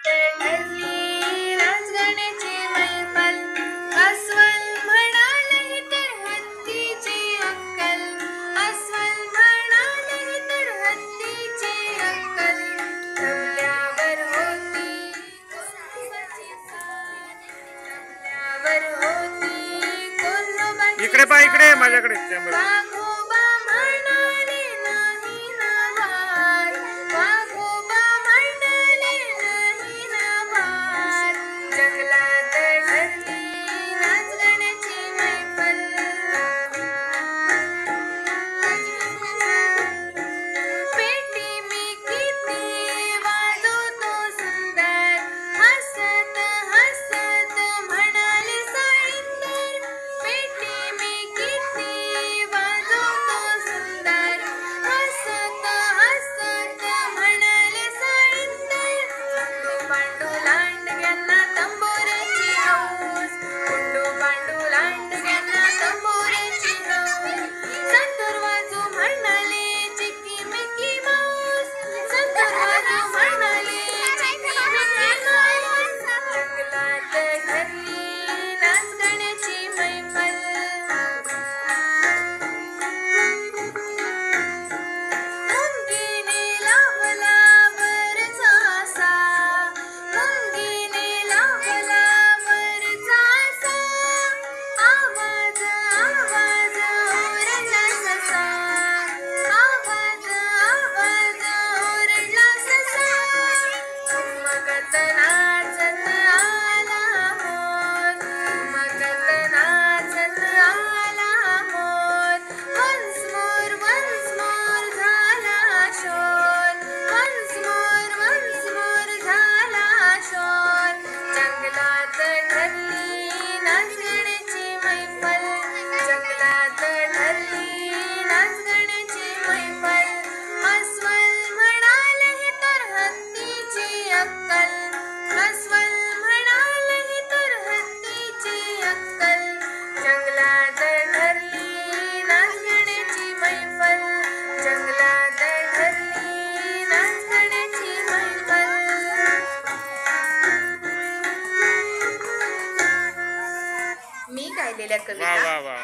ठरली नाचगाण्याची मैफल, अस्वल म्हणाले तर हत्तीची अक्कल, अस्वल म्हणाले तर हत्तीची अक्कल. जमल्यावर होती कोल्होबाची इकडे पहा, इकडे माझ्याकडे. वाघोबा म्हणाले नाही ना वार, वाघोबा म्हणाले नाही ना वार. जंगलात ठरली नाचगाण्याची मैफल, पेटी मी किती वाजवतो सुंदर, हसत हसत म्हणाले साळींदर. पेटी मी किती वाजवतो सुंदर, हसत हसत म्हणाले साळींदर. गुंडू पांडू लांडग्यांना तंबोऱ्याची हौस, गुंडू पांडू लांडग्यांना तंबोऱ्याची हौस. संतूर वाजू म्हणाले चिकी मिकी माऊस, संतूर वाजू म्हणाले चिकी मिकी माऊस. जंगलात ठरली नाचगाण्याची मैफल, मुंगीने लावला वरचा असा, मुंगीने लावला वरचा असा. आवाज आवाज ओरडला ससा, आवाज आवाज ओरडला ससा. उमगत नाचत आला मोर, उमगत नाचत आला मोर. वन्स मोर झाला शोर, वन्स मोर झाला शोर. जंगलात ठरली नाचगाण्याची मैफल, जंगलात ठरली नाचगाण्याची मैफल. अस्वल म्हणाले तर हत्तीची अक्कल, अस्वल म्हणाले तर हत्तीची अक्कल. जंगलात ठरली नाचगाण्याची मैफल, जंगलात ठरली नाचगाण्याची मैफल. मी गायलेल्या वा कविता वा वा.